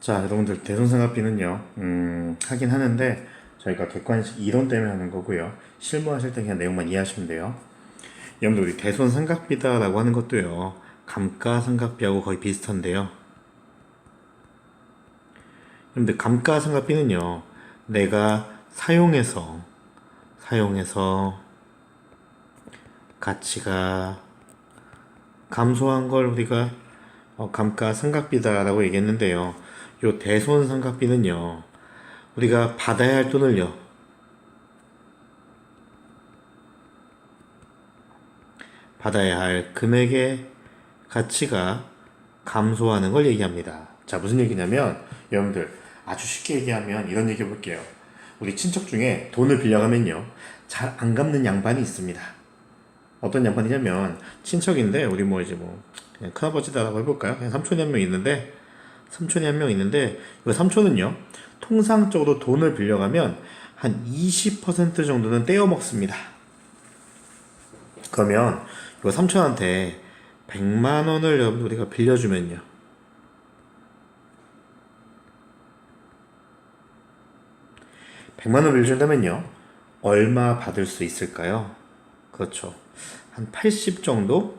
자, 여러분들 대손상가비는요, 하긴 하는데 저희가 객관식 이론 때문에 하는 거고요. 실무하실 때 그냥 내용만 이해하시면 돼요. 여러분들 우리 대손상각비다라고 하는 것도요, 감가상각비하고 거의 비슷한데요. 여러분들 감가상각비는요, 내가 사용해서 가치가 감소한 걸 우리가 감가상각비다라고 얘기했는데요. 요 대손상각비는요, 우리가 받아야 할 돈을요, 받아야 할 금액의 가치가 감소하는 걸 얘기합니다. 자, 무슨 얘기냐면, 여러분들, 아주 쉽게 얘기하면 이런 얘기 해볼게요. 우리 친척 중에 돈을 빌려가면요, 잘 안 갚는 양반이 있습니다. 어떤 양반이냐면, 친척인데, 우리 뭐 이제 뭐, 그냥 큰아버지다라고 해볼까요? 그냥 삼촌이 한 명 있는데, 이 삼촌은요, 통상적으로 돈을 빌려가면 한 20% 정도는 떼어 먹습니다. 그러면 이 삼촌한테 100만 원을 우리가 빌려주면요, 100만 원 빌려준다면요, 얼마 받을 수 있을까요? 그렇죠. 한 80 정도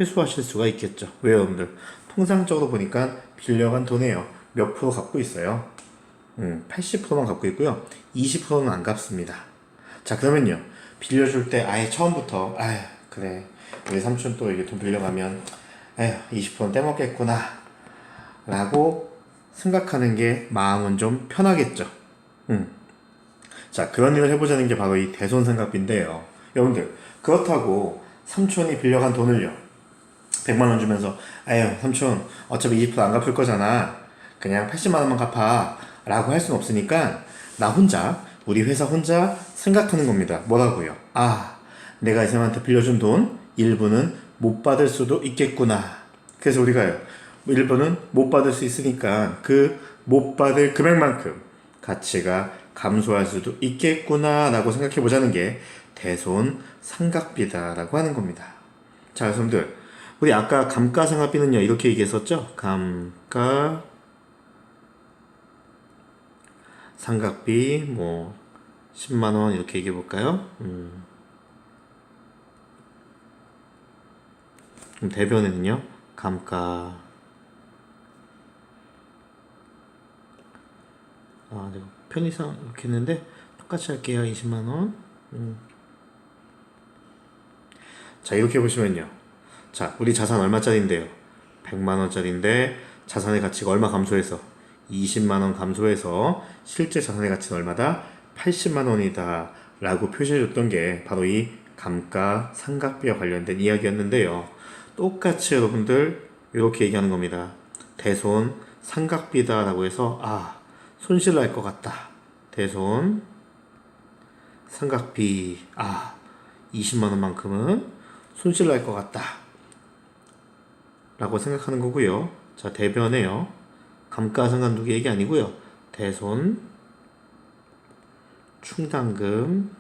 회수하실 수가 있겠죠. 왜요, 여러분들? 통상적으로 보니까 빌려간 돈에요, 몇 프로 갚고 있어요? 80%만 갚고 있고요. 20%는 안 갚습니다. 자, 그러면요, 빌려줄 때 아예 처음부터, 아휴, 그래, 우리 삼촌 또 이게 돈 빌려가면, 에휴, 20%는 떼먹겠구나 라고 생각하는 게 마음은 좀 편하겠죠. 자, 그런 일을 해보자는 게 바로 이 대손상각비인데요. 여러분들, 그렇다고 삼촌이 빌려간 돈을요, 100만 원 주면서, 아유, 삼촌, 어차피 20%안 갚을 거잖아, 그냥 80만 원만 갚아 라고 할 수는 없으니까, 우리 회사 혼자 생각하는 겁니다. 뭐라고요? 아, 내가 이 사람한테 빌려준 돈 일부는 못 받을 수도 있겠구나. 그래서 우리가요, 일부는 못 받을 수 있으니까 그 못 받을 금액만큼 가치가 감소할 수도 있겠구나 라고 생각해 보자는 게 대손상각비다라고 하는 겁니다. 자, 여러분들, 우리 아까 감가상각비는요, 이렇게 얘기했었죠? 감가상각비 뭐 10만 원 이렇게 얘기해 볼까요? 그럼 대변에는요, 감가, 내가 편의상 이렇게 했는데 똑같이 할게요. 20만 원. 자, 이렇게 보시면요, 자, 우리 자산 얼마짜리인데요? 100만 원짜리인데 자산의 가치가 얼마 감소해서 20만 원 감소해서 실제 자산의 가치는 얼마다? 80만 원이다 라고 표시해줬던 게 바로 이 감가상각비와 관련된 이야기였는데요. 똑같이 여러분들 이렇게 얘기하는 겁니다. 대손상각비다 라고 해서, 손실 날 것 같다, 대손상각비, 20만 원만큼은 손실 날 것 같다 라고 생각하는 거고요. 자, 대변에요, 감가상각 누구 얘기 아니고요, 대손 충당금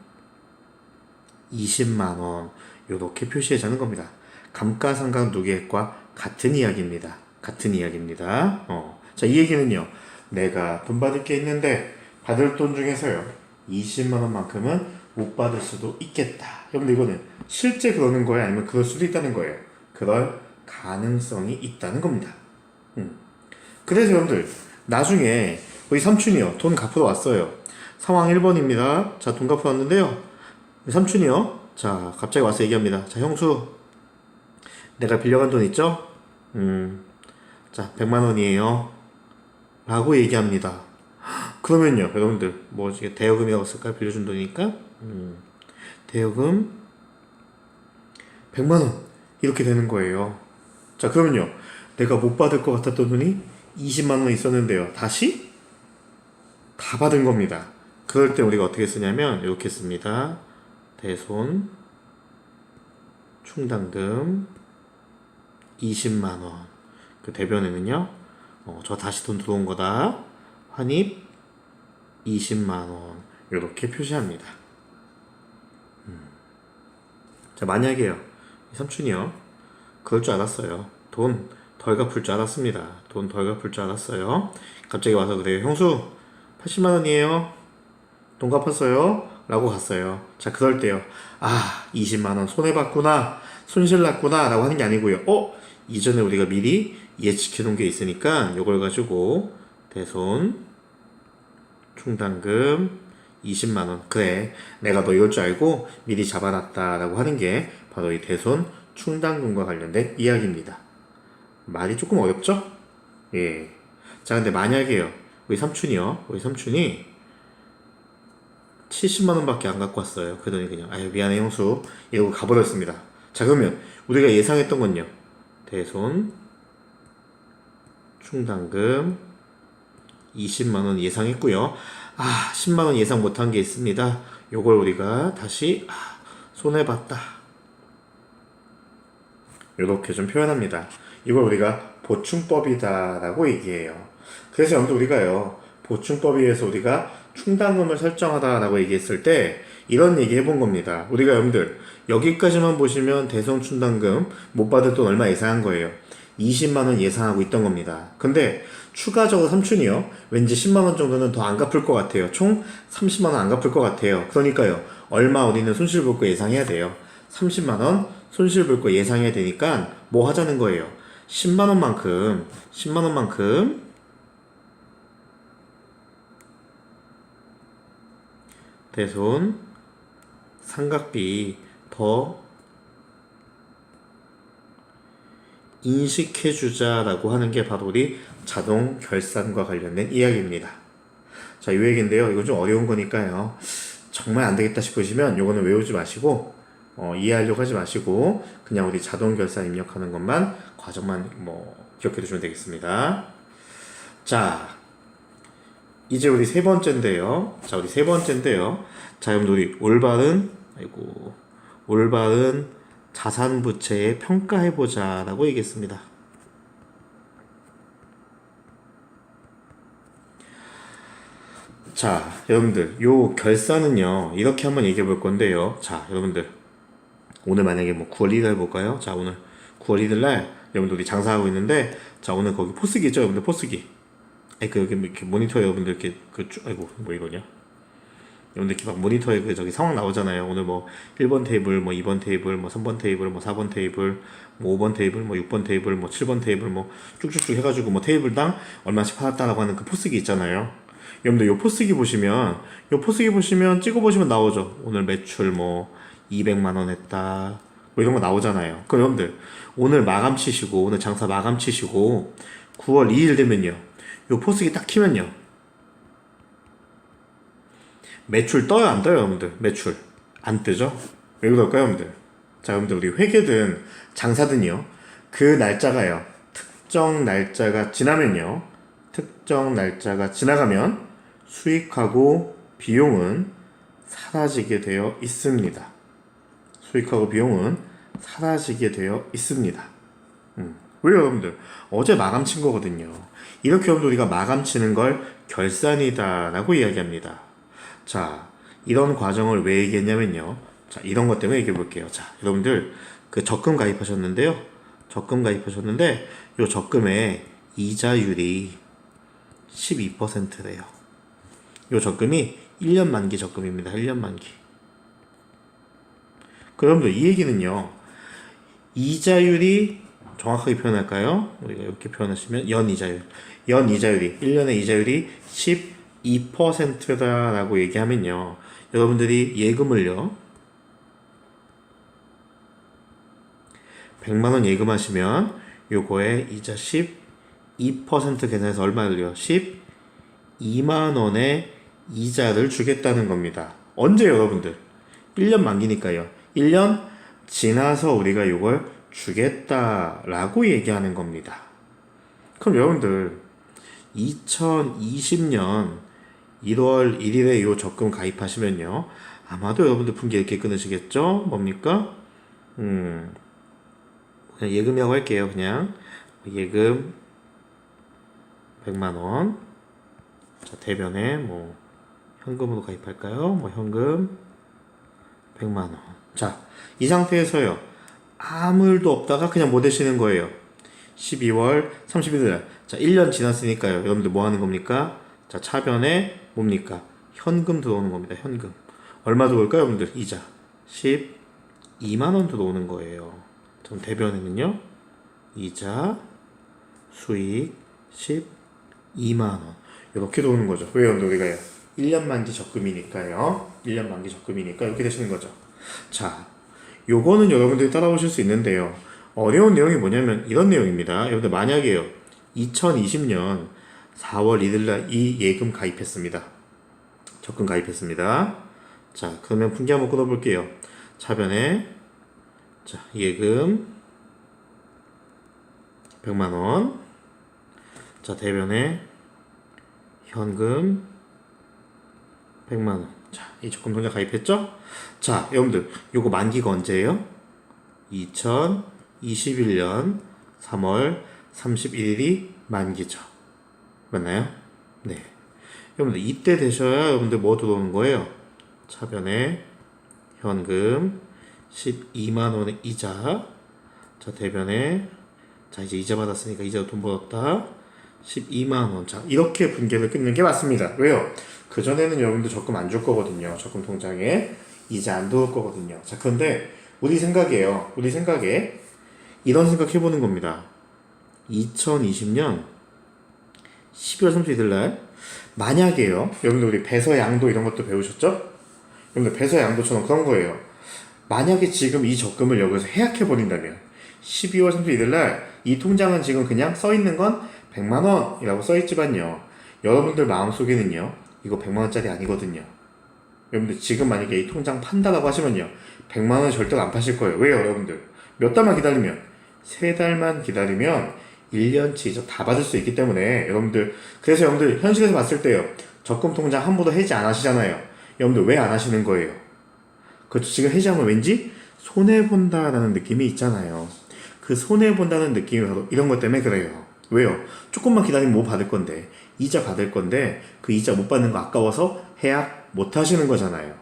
20만 원 이렇게 표시해 자는 겁니다. 감가상각 누계과 같은 이야기입니다. 자, 이 얘기는요, 내가 돈 받을 게 있는데 받을 돈 중에서요, 20만 원만큼은 못 받을 수도 있겠다. 여러분들, 이거는 실제 그러는 거예요, 아니면 그럴 수도 있다는 거예요? 그럴 가능성이 있다는 겁니다. 그래서 여러분들, 나중에 우리 삼촌이요, 돈 갚으러 왔어요. 상황 1번입니다. 자, 돈 갚으러 왔는데요, 우리 삼촌이요, 자, 갑자기 와서 얘기합니다. 자, 형수, 내가 빌려간 돈 있죠? 자, 100만 원이에요 라고 얘기합니다. 그러면요, 여러분들, 뭐 이게 대여금이라고 쓸까요? 빌려준 돈이니까. 대여금 100만 원 이렇게 되는 거예요. 자, 그러면요, 내가 못 받을 것 같았던 돈이 20만 원 있었는데요, 다시 다 받은 겁니다. 그럴 때 우리가 어떻게 쓰냐면 이렇게 씁니다. 대손 충당금 20만 원. 그 대변에는요, 저 다시 돈 들어온 거다, 환입 20만 원 이렇게 표시합니다. 자, 만약에요, 이 삼촌이요, 그럴 줄 알았어요. 돈 덜 갚을 줄 알았습니다. 돈 덜 갚을 줄 알았어요. 갑자기 와서 그래요. 형수, 80만 원이에요. 돈 갚았어요? 라고 갔어요. 자, 그럴 때요. 아, 20만 원 손해봤구나. 손실 났구나. 라고 하는 게 아니고요. 이전에 우리가 미리 예측해 놓은 게 있으니까 요걸 가지고 대손 충당금 20만 원. 그래. 내가 너 이럴 줄 알고 미리 잡아놨다. 라고 하는 게 바로 이 대손 충당금과 관련된 이야기입니다. 말이 조금 어렵죠? 예. 자, 근데 만약에요. 우리 삼촌이 70만 원밖에 안 갖고 왔어요. 그러더니 그냥 아유 미안해 형수 이러고 가버렸습니다. 자, 그러면 우리가 예상했던 건요. 대손 충당금 20만 원 예상했고요. 10만 원 예상 못한 게 있습니다. 요걸 우리가 다시 손해봤다. 이렇게 좀 표현합니다. 이걸 우리가 보충법이다라고 얘기해요. 그래서 여러분들 우리가요, 보충법에 의해서 우리가 충당금을 설정하다라고 얘기했을 때 이런 얘기 해본 겁니다. 우리가 여러분들 여기까지만 보시면 대손 충당금 못 받을 돈 얼마 예상한 거예요. 20만 원 예상하고 있던 겁니다. 근데 추가적으로 삼촌이요, 왠지 10만 원 정도는 더 안 갚을 것 같아요. 총 30만 원 안 갚을 것 같아요. 그러니까요, 얼마 우리는 손실 볼 거 예상해야 돼요. 30만 원 손실 볼 거 예상해야 되니까 뭐 하자는 거예요. 10만 원만큼 대손 상각비 더 인식해주자라고 하는 게 바로 우리 자동 결산과 관련된 이야기입니다. 자, 이 얘기인데요. 이건 좀 어려운 거니까요. 정말 안 되겠다 싶으시면 요거는 외우지 마시고 이해하려고 하지 마시고 그냥 우리 자동 결산 입력하는 것만 과정만 기억해 두시면 되겠습니다. 자, 이제 우리 세 번째인데요. 자, 여러분 우리 올바른 자산 부채에 평가해 보자라고 얘기했습니다. 자, 여러분들 요 결산은요 이렇게 한번 얘기해 볼 건데요. 자, 여러분들 오늘 만약에 9월 1일 날 볼까요? 자, 오늘 9월 1일 날 여러분들 우리 장사하고 있는데, 자, 오늘 거기 포스기죠, 여러분들 포스기. 여기 이렇게 모니터에 여러분들 이렇게 이거냐? 여러분들 이렇게 막 모니터에 저기 상황 나오잖아요. 오늘 1번 테이블, 2번 테이블, 3번 테이블, 4번 테이블, 5번 테이블, 6번 테이블, 7번 테이블, 쭉쭉쭉 해가지고 테이블당 얼마씩 팔았다라고 하는 그 포스기 있잖아요. 여러분들 요 포스기 보시면 찍어보시면 나오죠. 오늘 매출 200만 원 했다. 이런 거 나오잖아요. 그럼 여러분들 오늘 장사 마감 치시고 9월 2일 되면요, 요 포스기 딱 키면요, 매출 떠요, 안 떠요, 여러분들? 매출 안 뜨죠? 왜 그럴까요, 여러분들? 자, 여러분들 우리 회계든 장사든요, 그 날짜가요, 특정 날짜가 지나가면 수익하고 비용은 사라지게 되어 있습니다. 왜 여러분들? 어제 마감 친 거거든요. 이렇게 여러분들 우리가 마감 치는 걸 결산이다 라고 이야기합니다. 자, 이런 과정을 왜 얘기했냐면요. 자, 이런 것 때문에 얘기해 볼게요. 자, 여러분들 그 적금 가입하셨는데 요 적금의 이자율이 12%래요. 요 적금이 1년 만기 적금입니다. 1년 만기. 그럼요, 이 얘기는요, 이자율이 정확하게 표현할까요? 우리가 이렇게 표현하시면 연이자율이 1년의 이자율이 12%다라고 얘기하면요, 여러분들이 예금을요 100만원 예금하시면 요거에 이자 12% 계산해서 얼마를요? 12만원의 이자를 주겠다는 겁니다. 언제 여러분들? 1년 만기니까요. 1년 지나서 우리가 요걸 주겠다라고 얘기하는 겁니다. 그럼 여러분들 2020년 1월 1일에 요 적금 가입하시면요, 아마도 여러분들 분기 이렇게 끊으시겠죠? 뭡니까? 그냥 예금이라고 할게요. 그냥 예금 100만원. 자, 대변에 현금으로 가입할까요? 현금 100만원. 자, 이 상태에서요, 아무 일도 없다가 그냥 뭐 되시는 거예요? 12월 31일 날. 자, 1년 지났으니까요. 여러분들 뭐 하는 겁니까? 자, 차변에 뭡니까? 현금 들어오는 겁니다. 현금. 얼마 들어올까요, 여러분들? 이자. 12만 원 들어오는 거예요. 그럼 대변에는요. 이자, 수익 12만 원. 이렇게 들어오는 거죠. 왜요? 우리가요? 1년 만기 적금이니까요. 1년 만기 적금이니까 이렇게 되시는 거죠. 자, 요거는 여러분들이 따라오실 수 있는데요. 어려운 내용이 뭐냐면 이런 내용입니다. 여러분들 만약에요. 2020년 4월 1일 날 이 예금 가입했습니다. 적금 가입했습니다. 자, 그러면 분기 한번 끊어볼게요. 차변에 자, 예금 100만 원. 자, 대변에 현금 100만 원. 자, 이 적금 통장 가입했죠? 자, 여러분들 요거 만기가 언제예요? 2021년 3월 31일이 만기죠. 맞나요? 네. 여러분들 이때 되셔야 여러분들 뭐 들어오는 거예요? 차변에 현금 12만 원의 이자. 자, 대변에 자, 이제 이자 받았으니까 이자 돈 벌었다. 12만 원. 자, 이렇게 분기를 끊는 게 맞습니다. 왜요? 그전에는 여러분들 적금 안 줄 거거든요. 적금 통장에 이자 안 들어올 거거든요. 자, 그런데 우리 생각에 이런 생각 해보는 겁니다. 2020년 12월 31일 날 만약에요. 여러분들 우리 배서 양도 이런 것도 배우셨죠? 여러분들 배서 양도처럼 그런 거예요. 만약에 지금 이 적금을 여기서 해약해 버린다면 12월 31일 날 이 통장은 지금 그냥 써 있는 건 100만 원이라고 써 있지만요. 여러분들 마음속에는요. 이거 100만 원짜리 아니거든요. 여러분들 지금 만약에 이 통장 판다라고 하시면요. 100만 원 절대 안 파실 거예요. 왜요, 여러분들? 몇 달만 기다리면 3달만 기다리면 1년치 이자 다 받을 수 있기 때문에 여러분들 그래서 여러분들 현실에서 봤을 때요. 적금 통장 한 번도 해지 안 하시잖아요. 여러분들 왜 안 하시는 거예요? 그렇죠. 지금 해지하면 왠지 손해본다라는 느낌이 있잖아요. 그 손해본다는 느낌이 바로 이런 것 때문에 그래요. 왜요? 조금만 기다리면 뭐 받을 건데, 이자 받을 건데, 그 이자 못 받는 거 아까워서 해약 못 하시는 거잖아요.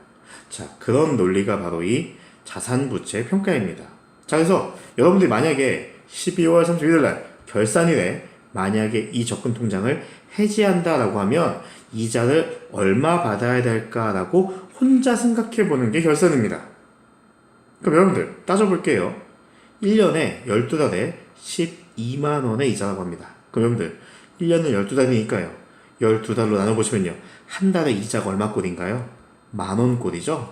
자, 그런 논리가 바로 이 자산부채 평가입니다. 자, 그래서 여러분들이 만약에 12월 31일 날 결산일에 만약에 이 적금 통장을 해지한다라고 하면 이자를 얼마 받아야 될까라고 혼자 생각해 보는 게 결산입니다. 그럼 여러분들 따져볼게요. 1년에 12달에 12만 원의 이자라고 합니다. 그럼 여러분들 1년은 12달이니까요. 12달로 나눠보시면요. 한 달에 이자가 얼마 꼴인가요? 만원 꼴이죠?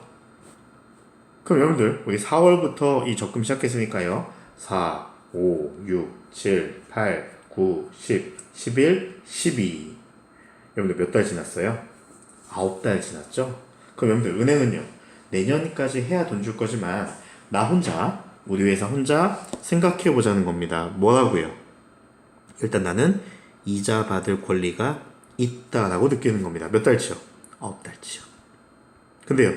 그럼 여러분들 우리 4월부터 이 적금 시작했으니까요. 4, 5, 6, 7, 8, 9, 10, 11, 12 여러분들 몇 달 지났어요? 9달 지났죠? 그럼 여러분들 은행은요. 내년까지 해야 돈 줄 거지만 나 혼자 우리 회사 혼자 생각해 보자는 겁니다. 뭐라고요? 일단 나는 이자 받을 권리가 있다라고 느끼는 겁니다. 몇 달치요? 9달치요. 근데요.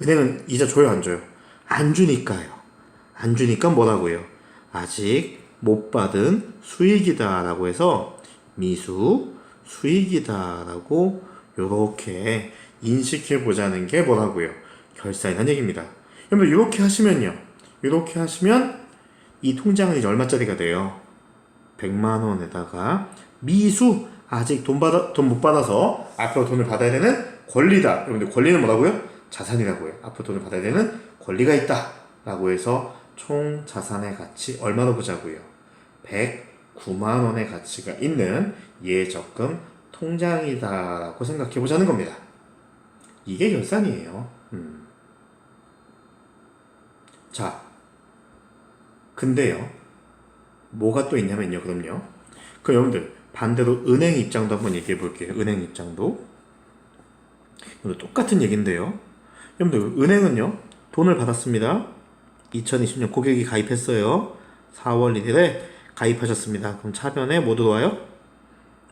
은행은 이자 줘요, 안 줘요? 안 주니까요. 안 주니까 뭐라고요? 아직 못 받은 수익이다라고 해서 미수 수익이다라고 요렇게 인식해 보자는 게 뭐라고요? 결산이라는 얘기입니다. 여러분 이렇게 하시면요. 이렇게 하시면 이 통장은 이제 얼마짜리가 돼요? 100만 원에다가 미수 아직 돈 못 받아서 앞으로 돈을 받아야 되는 권리다. 여러분들 권리는 뭐라고요? 자산이라고요. 앞으로 돈을 받아야 되는 권리가 있다. 라고 해서 총 자산의 가치 얼마로 보자고요? 109만 원의 가치가 있는 예적금 통장이다라고 생각해 보자는 겁니다. 이게 결산이에요. 자, 근데요, 뭐가 또 있냐면요, 그럼요. 그럼 여러분들, 반대로 은행 입장도 한번 얘기해 볼게요. 은행 입장도. 똑같은 얘기인데요. 여러분들, 은행은요, 돈을 받았습니다. 2020년 고객이 가입했어요. 4월 1일에 가입하셨습니다. 그럼 차변에 뭐 들어와요?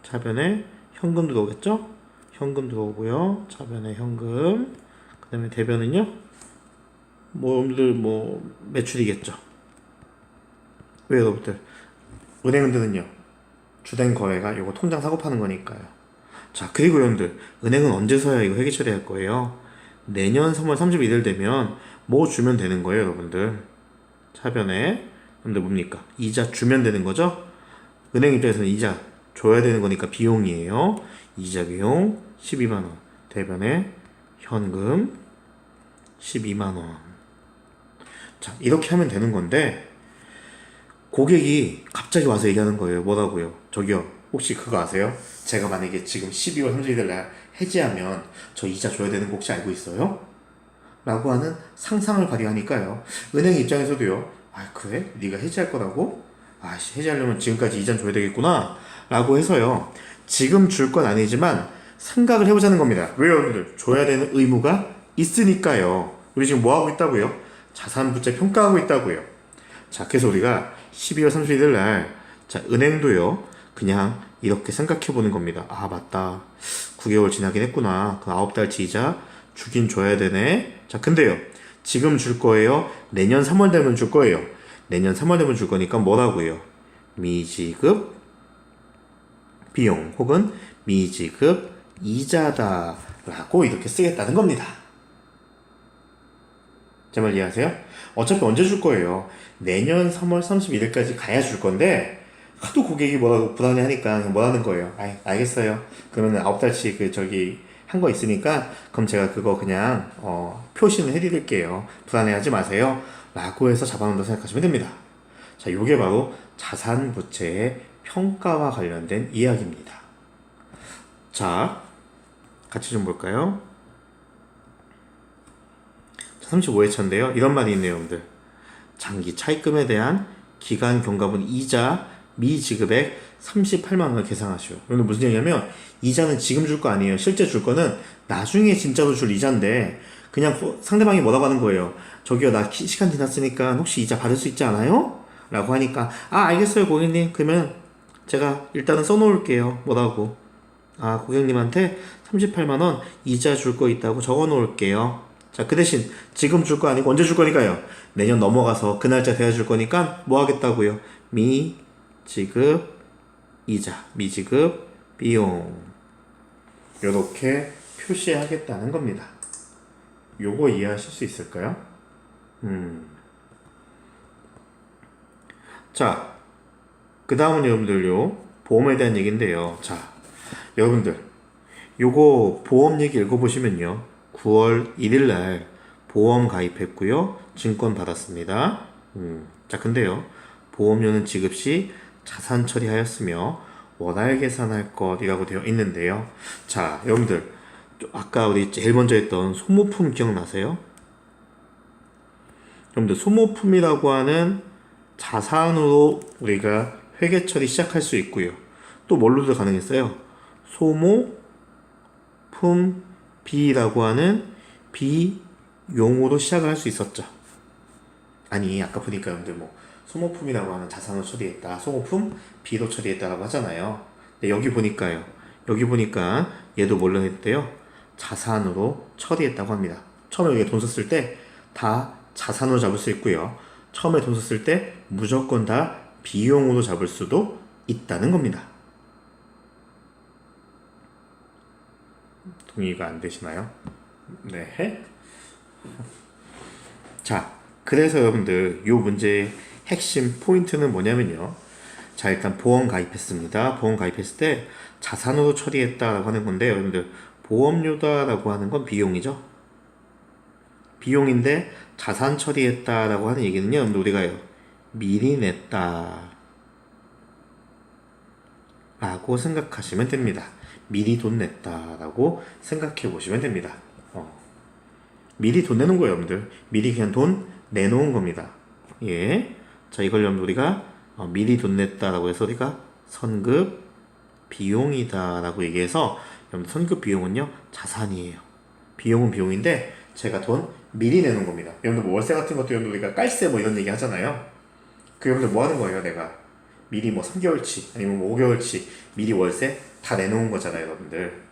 차변에 현금 들어오겠죠? 현금 들어오고요. 차변에 현금. 그 다음에 대변은요? 여러분들 매출이겠죠? 왜 여러분들? 은행들은요, 주된 거래가 요거 통장 사고 파는 거니까요. 자, 그리고 여러분들, 은행은 언제서야 이거 회계 처리할 거예요? 내년 3월 31일 되면 뭐 주면 되는 거예요, 여러분들. 차변에, 여러분들 뭡니까? 이자 주면 되는 거죠? 은행 입장에서는 이자 줘야 되는 거니까 비용이에요. 이자 비용 12만원. 대변에 현금 12만원. 자, 이렇게 하면 되는 건데, 고객이 갑자기 와서 얘기하는 거예요. 뭐라고요? 저기요, 혹시 그거 아세요? 제가 만약에 지금 12월 31일 날 해지하면 저 이자 줘야 되는 거 혹시 알고 있어요? 라고 하는 상상을 발휘하니까요. 은행 입장에서도요. 아, 그래? 네가 해지할 거라고? 아씨, 해지하려면 지금까지 이자 줘야 되겠구나. 라고 해서요. 지금 줄 건 아니지만 생각을 해보자는 겁니다. 왜요, 여러분들? 줘야 되는 의무가 있으니까요. 우리 지금 뭐 하고 있다고요? 자산부채 평가하고 있다고요. 자, 그래서 우리가 12월 31일 날, 자, 은행도요, 그냥 이렇게 생각해 보는 겁니다. 아, 맞다. 9개월 지나긴 했구나. 그 9달치 이자 주긴 줘야 되네. 자, 근데요, 지금 줄 거예요? 내년 3월 되면 줄 거예요? 내년 3월 되면 줄 거니까 뭐라고요? 미지급 비용 혹은 미지급 이자다 라고 이렇게 쓰겠다는 겁니다. 제 말 이해하세요? 어차피 언제 줄 거예요? 내년 3월 31일까지 가야 줄 건데, 하도 고객이 뭐라고 불안해 하니까 그냥 뭐라는 거예요. 아이, 알겠어요. 그러면 9달치 한 거 있으니까, 그럼 제가 그거 그냥, 표시는 해드릴게요. 불안해 하지 마세요. 라고 해서 잡아놓는다고 생각하시면 됩니다. 자, 요게 바로 자산부채의 평가와 관련된 이야기입니다. 자, 같이 좀 볼까요? 35회차인데요. 이런 말이 있네요, 여러분들. 장기 차입금에 대한 기간 경과분 이자 미지급액 38만원을 계산하시오. 여러분들 무슨 얘기냐면, 이자는 지금 줄 거 아니에요. 실제 줄 거는 나중에 진짜로 줄 이자인데, 그냥 상대방이 뭐라고 하는 거예요. 저기요, 나 시간 지났으니까 혹시 이자 받을 수 있지 않아요? 라고 하니까, 아, 알겠어요, 고객님. 그러면 제가 일단은 써놓을게요. 뭐라고? 아, 고객님한테 38만원 이자 줄 거 있다고 적어 놓을게요. 자, 그 대신 지금 줄 거 아니고 언제 줄 거니까요. 내년 넘어가서 그 날짜 돼야 줄 거니까 뭐 하겠다고요? 미지급 이자, 미지급 비용. 요렇게 표시하겠다는 겁니다. 요거 이해하실 수 있을까요? 자, 그 다음은 여러분들요, 보험에 대한 얘기인데요. 자, 여러분들, 요거 보험 얘기 읽어보시면요. 9월 1일날 보험 가입했고요. 증권 받았습니다. 자, 근데요, 보험료는 지급 시 자산 처리하였으며 원활 계산할 것이라고 되어 있는데요. 자, 여러분들, 아까 우리 제일 먼저 했던 소모품 기억나세요? 여러분들, 소모품이라고 하는 자산으로 우리가 회계 처리 시작할 수 있고요. 또 뭘로도 가능했어요? 소모품 B라고 하는 비용으로 시작을 할 수 있었죠. 아니, 아까 보니까 여러분들 뭐 소모품이라고 하는 자산으로 처리했다, 소모품 B로 처리했다라고 하잖아요. 근데 여기 보니까요, 여기 보니까 얘도 뭘로 했대요? 자산으로 처리했다고 합니다. 처음에 여기 돈 썼을 때 다 자산으로 잡을 수 있고요. 처음에 돈 썼을 때 무조건 다 비용으로 잡을 수도 있다는 겁니다. 동의가 안 되시나요? 네. 자, 그래서 여러분들 이 문제의 핵심 포인트는 뭐냐면요. 자, 일단 보험 가입했습니다. 보험 가입했을 때 자산으로 처리했다라고 하는 건데, 여러분들 보험료다라고 하는 건 비용이죠. 비용인데 자산 처리했다라고 하는 얘기는요, 여러분들 우리가요, 미리 냈다 라고 생각하시면 됩니다. 미리 돈 냈다라고 생각해 보시면 됩니다. 미리 돈 내는 거예요, 여러분들. 미리 그냥 돈 내놓은 겁니다. 예. 자, 이걸 여러분들 우리가 미리 돈 냈다라고 해서 우리가 선급 비용이다라고 얘기해서, 여러분들 선급 비용은요, 자산이에요. 비용은 비용인데 제가 돈 미리 내는 겁니다. 여러분들 뭐 월세 같은 것도 여러분들 우리가 깔세 뭐 이런 얘기 하잖아요. 그 여러분들 뭐 하는 거예요? 내가 미리 뭐 3개월치 아니면 뭐 5개월치 미리 월세 다 내놓은 거잖아요, 여러분들.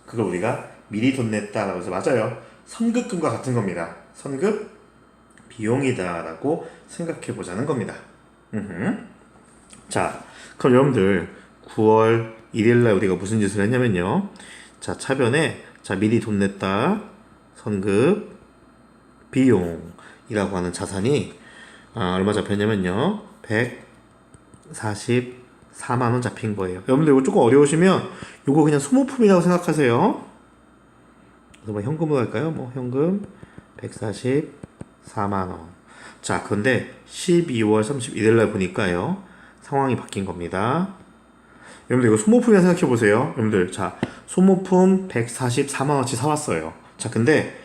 그걸 우리가 미리 돈 냈다라고 해서, 맞아요, 선급금과 같은 겁니다. 선급 비용이다라고 생각해 보자는 겁니다. 자, 그럼 여러분들 9월 1일날 우리가 무슨 짓을 했냐면요. 자, 차변에, 자, 미리 돈 냈다 선급 비용이라고 하는 자산이 얼마 잡혔냐면요, 144만 원 잡힌 거예요. 여러분들 이거 조금 어려우시면 이거 그냥 소모품이라고 생각하세요. 그래서 뭐 현금으로 할까요? 뭐 현금 144만 원. 자, 그런데 12월 31일 날 보니까요. 상황이 바뀐 겁니다. 여러분들 이거 소모품이라 생각해 보세요. 여러분들 자, 소모품 144만 원치 사왔어요. 자, 근데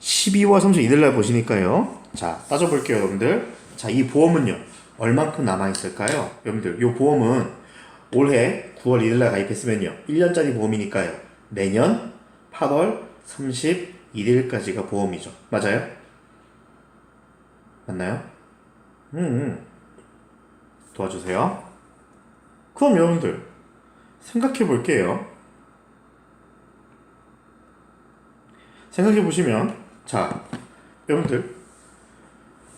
12월 31일 날 보시니까요. 자, 따져볼게요, 여러분들. 자, 이 보험은요. 얼만큼 남아있을까요? 여러분들, 이 보험은 올해 9월 1일 날 가입했으면요. 1년짜리 보험이니까요. 내년 8월 31일까지가 보험이죠. 맞아요? 맞나요? 도와주세요. 그럼 여러분들, 생각해 볼게요. 생각해 보시면, 자, 여러분들,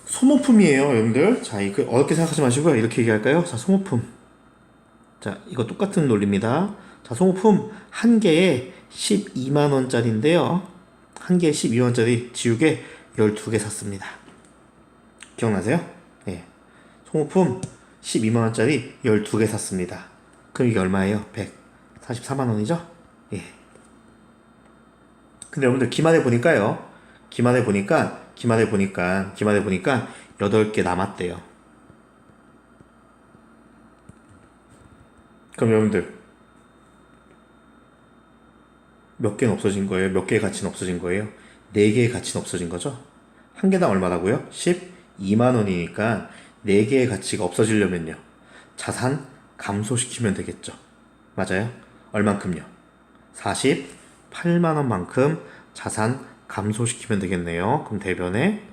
소모품이에요, 여러분들. 자, 이거 어렵게 생각하지 마시고요. 이렇게 얘기할까요? 자, 소모품. 자, 이거 똑같은 논리입니다. 자, 소모품 한 개에 12만원짜리인데요. 한 개에 12만원짜리 지우개 12개 샀습니다. 기억나세요? 예. 소모품 12만원짜리 12개 샀습니다. 그럼 이게 얼마예요? 144만원이죠? 예. 근데 여러분들 기만해 보니까요. 기만해 보니까 8개 남았대요. 그럼 여러분들 몇 개는 없어진 거예요? 몇 개의 가치는 없어진 거예요? 4개의 가치는 없어진 거죠? 한 개당 얼마라고요? 12만 원이니까 4개의 가치가 없어지려면요. 자산 감소시키면 되겠죠. 맞아요? 얼만큼요? 48만 원만큼 자산 감소시키면 되겠네요. 그럼 대변에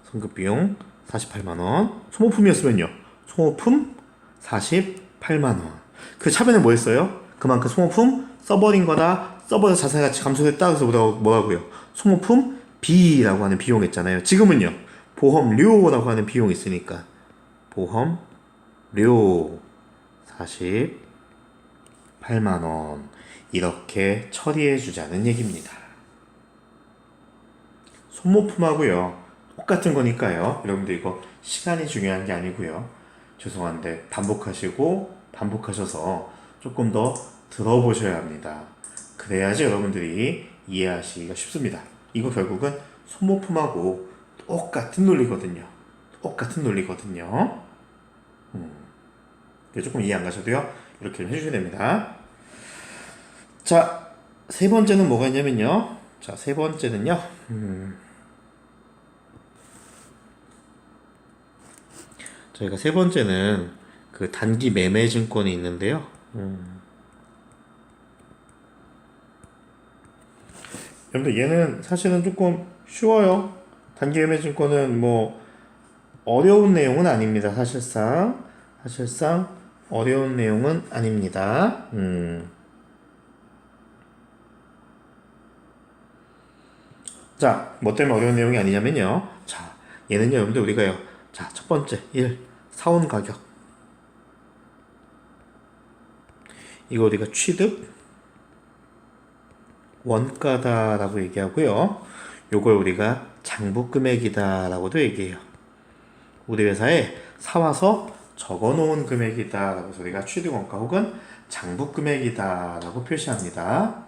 성급비용 48만 원. 소모품이었으면요. 소모품 48만 원. 그 차변에 뭐 했어요? 그만큼 소모품 써버린 거다. 써버려서 자산 가치 감소됐다. 그래서 뭐라고요? 소모품 B라고 하는 비용 있잖아요. 지금은요. 보험료라고 하는 비용이 있으니까 보험료 48만 원. 이렇게 처리해 주자는 얘기입니다. 소모품하고요. 똑같은 거니까요. 여러분들 이거 시간이 중요한 게 아니고요. 죄송한데 반복하셔서 조금 더 들어보셔야 합니다. 그래야지 여러분들이 이해하시기가 쉽습니다. 이거 결국은 소모품하고 똑같은 논리거든요. 조금 이해 안 가셔도요. 이렇게 좀 해주셔야 됩니다. 자, 세 번째는 뭐가 있냐면요. 자, 세 번째는요. 저희가 세 번째는 그 단기 매매 증권이 있는데요. 여러분들 얘는 사실은 조금 쉬워요. 단기 매매 증권은 뭐 어려운 내용은 아닙니다. 사실상 어려운 내용은 아닙니다. 자, 뭐 때문에 어려운 내용이 아니냐면요. 자, 얘는요, 여러분들 우리가요. 자, 첫 번째 1. 사온 가격. 이거 우리가 취득 원가다라고 얘기하고요. 요걸 우리가 장부 금액이다라고도 얘기해요. 우리 회사에 사와서 적어놓은 금액이다라고 해서 우리가 취득 원가 혹은 장부 금액이다라고 표시합니다.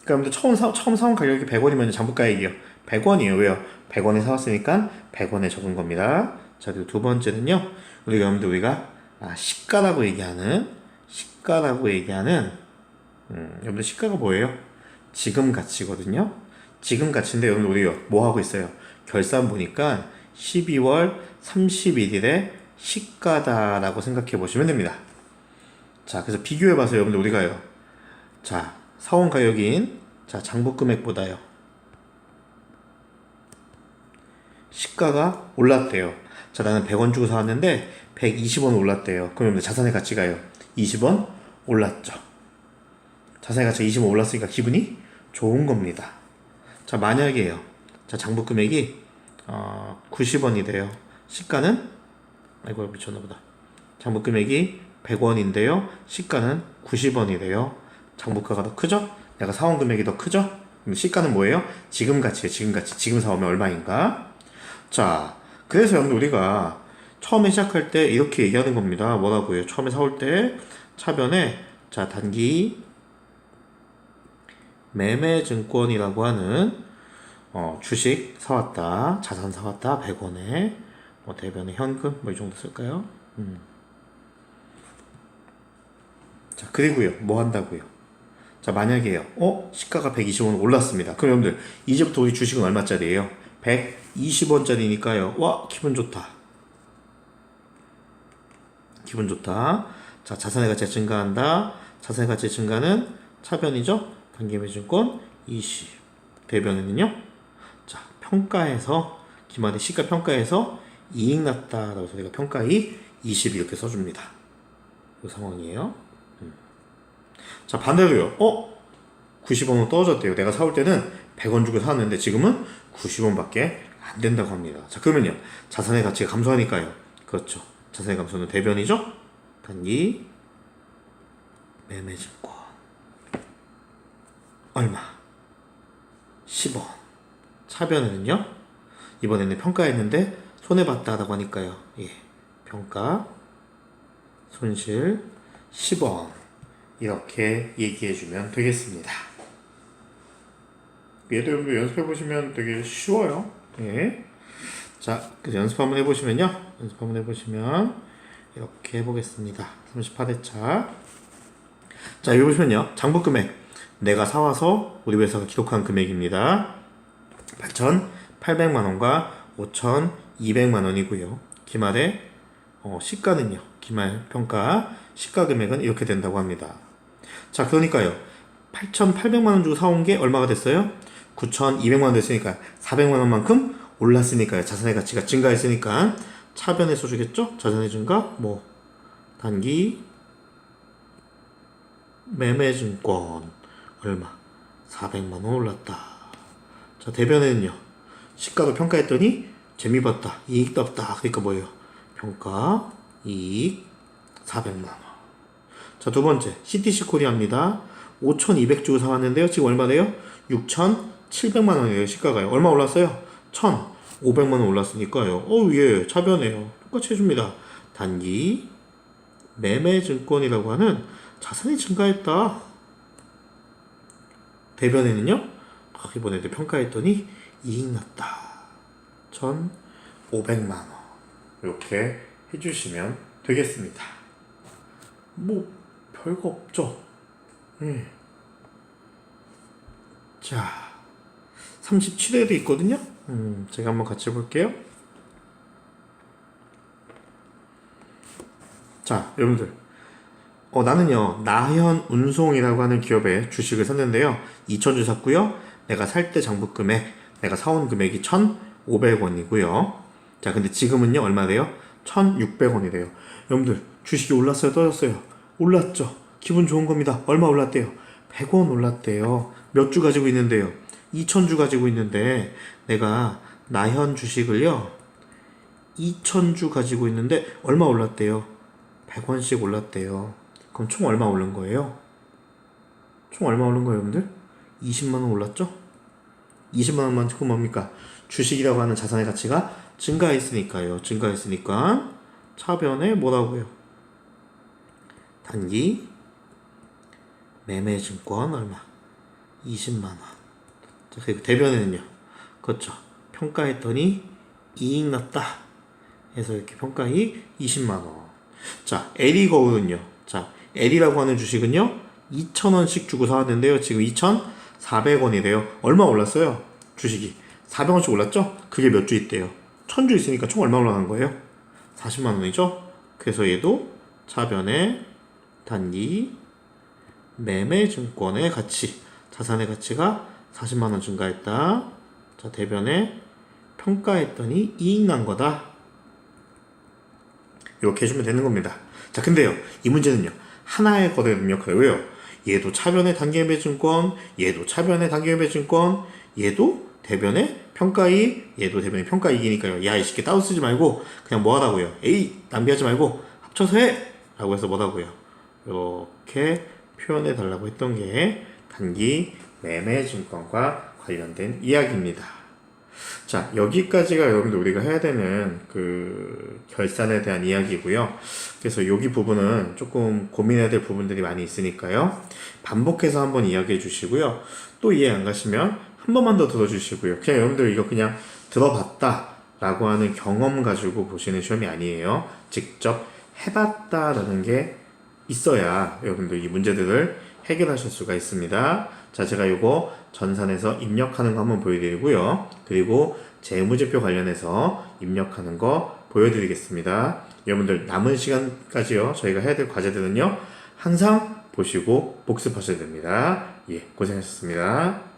그러니까 처음 사온 가격이 100원이면 장부가액이요. 100원이에요. 왜요? 100원에 사왔으니까 100원에 적은 겁니다. 자, 그리고 두 번째는요. 우리가 시가라고 얘기하는 여러분들 시가가 뭐예요? 지금 가치거든요. 지금 가치인데 여러분들 우리 뭐 하고 있어요? 결산 보니까 12월 31일에 시가다라고 생각해 보시면 됩니다. 자, 그래서 비교해 봐서 여러분들 우리가요. 자, 사온 가격인 장부 금액보다요. 시가가 올랐대요. 자, 나는 100원 주고 사왔는데 120원 올랐대요. 그럼 자산의 가치가요. 20원 올랐죠. 자산의 가치가 20원 올랐으니까 기분이 좋은 겁니다. 자, 만약에요. 자, 장부 금액이 90원이 돼요. 시가는 아이고 미쳤나보다. 장부 금액이 100원인데요. 시가는 90원이 돼요. 장부가가 더 크죠? 내가 사온 금액이 더 크죠? 그럼 시가는 뭐예요? 지금 가치예요. 지금 가치. 지금 사오면 얼마인가? 자, 그래서 여러분 우리가 처음에 시작할 때 이렇게 얘기하는 겁니다. 뭐라고요? 처음에 사올 때 차변에 자 단기 매매증권이라고 하는 주식 사왔다, 자산 사왔다, 100원에 뭐 대변에 현금 뭐 이 정도 쓸까요? 자 그리고요 뭐 한다고요? 자 만약에요 시가가 120원 올랐습니다. 그럼 여러분들 이제부터 우리 주식은 얼마짜리예요? 120원짜리니까요. 와 기분 좋다. 기분 좋다. 자 자산의 가치가 증가한다. 자산의 가치 증가는 차변이죠. 단기매증권 20. 대변에는요. 자 평가에서 기말의 시가 평가에서 이익 났다라고 해서 내가 평가이 20 이렇게 써줍니다. 이 상황이에요. 자 반대로요. 90원으로 떨어졌대요. 내가 사올 때는 100원 주고 샀는데 지금은 90원밖에 안 된다고 합니다. 자 그러면요 자산의 가치가 감소하니까요. 그렇죠. 자산의 감소는 대변이죠. 단기 매매증권 얼마? 10원. 차변에는요 이번에는 평가했는데 손해봤다라고 하니까요. 예, 평가 손실 10원 이렇게 얘기해주면 되겠습니다. 얘도 여러분들 연습해보시면 되게 쉬워요. 예. 자, 그래서 연습 한번 해보시면요. 연습 한번 해보시면 이렇게 해보겠습니다. 38회차. 자, 여기 보시면요. 장부금액. 내가 사와서 우리 회사가 기록한 금액입니다. 8,800만원과 5,200만원이고요. 기말에 시가는요. 기말 평가 시가 금액은 이렇게 된다고 합니다. 자, 그러니까요. 8,800만원 주고 사온 게 얼마가 됐어요? 9,200만원 됐으니까 400만원만큼 올랐으니까요. 자산의 가치가 증가했으니까 차변에 써주겠죠? 자산의 증가 뭐 단기 매매증권 얼마? 400만원 올랐다. 자 대변에는요. 시가도 평가했더니 재미봤다. 이익도 없다. 그러니까 뭐예요? 평가 이익 400만원. 자 두번째 CTC 코리아입니다. 5,200 주고 사왔는데요. 지금 얼마 돼요? 6,700만원이에요. 시가가요. 얼마 올랐어요? 1,500만원 올랐으니까요. 예, 차변해요. 똑같이 해줍니다. 단기 매매증권이라고 하는 자산이 증가했다. 대변에는요. 이번에도 평가했더니 이익 났다. 1,500만원 이렇게 해주시면 되겠습니다. 뭐 별거 없죠. 자 37회도 있거든요. 제가 한번 같이 해볼게요. 자 여러분들 나는요 나현운송이라고 하는 기업의 주식을 샀는데요 2,000주 샀고요. 내가 살 때 장부금액 내가 사온 금액이 1,500원이고요. 자 근데 지금은요 얼마 돼요? 1,600원이래요. 여러분들 주식이 올랐어요 떨어졌어요? 올랐죠. 기분 좋은 겁니다. 얼마 올랐대요? 100원 올랐대요. 몇 주 가지고 있는데요? 2,000주 가지고 있는데 내가 나현 주식을요 2,000주 가지고 있는데 얼마 올랐대요? 100원씩 올랐대요. 그럼 총 얼마 오른 거예요? 총 얼마 오른 거예요 여러분들? 20만원 올랐죠? 20만원만큼 뭡니까? 주식이라고 하는 자산의 가치가 증가했으니까요. 증가했으니까 차변에 뭐라고요? 단기 매매증권 얼마? 20만원. 그리고 대변에는요. 그렇죠. 평가했더니 이익 났다. 해서 이렇게 평가이익 20만원. 자, 에리거울은요. 자, 에리라고 하는 주식은요. 2,000원씩 주고 사왔는데요. 지금 2,400원이래요. 얼마 올랐어요? 주식이 400원씩 올랐죠? 그게 몇 주 있대요? 1,000주 있으니까 총 얼마 올라간 거예요? 40만원이죠? 그래서 얘도 차변에 단기 매매증권의 가치, 자산의 가치가 40만원 증가했다. 자, 대변에 평가했더니 이익 난 거다. 이렇게 해주면 되는 겁니다. 자, 근데요, 이 문제는요, 하나의 거래를 입력해요. 왜요? 얘도 차변의 단기매매증권, 얘도 차변의 단기매매증권, 얘도 대변의 평가이익, 얘도 대변의 평가이익이니까요. 야, 이 새끼 따로 쓰지 말고 그냥 뭐 하라고요? 에이, 낭비하지 말고 합쳐서 해! 라고 해서 뭐라고요? 이렇게 표현해 달라고 했던 게 단기 매매증권과 관련된 이야기입니다. 자, 여기까지가 여러분들 우리가 해야 되는 그 결산에 대한 이야기고요. 그래서 여기 부분은 조금 고민해야 될 부분들이 많이 있으니까요. 반복해서 한번 이야기해 주시고요. 또 이해 안 가시면 한 번만 더 들어주시고요. 그냥 여러분들 이거 그냥 들어봤다 라고 하는 경험 가지고 보시는 시험이 아니에요. 직접 해봤다라는 게 있어야 여러분들 이 문제들을 해결하실 수가 있습니다. 자, 제가 요거 전산에서 입력하는 거 한번 보여드리고요. 그리고 재무제표 관련해서 입력하는 거 보여드리겠습니다. 여러분들 남은 시간까지요. 저희가 해야 될 과제들은요. 항상 보시고 복습하셔야 됩니다. 예, 고생하셨습니다.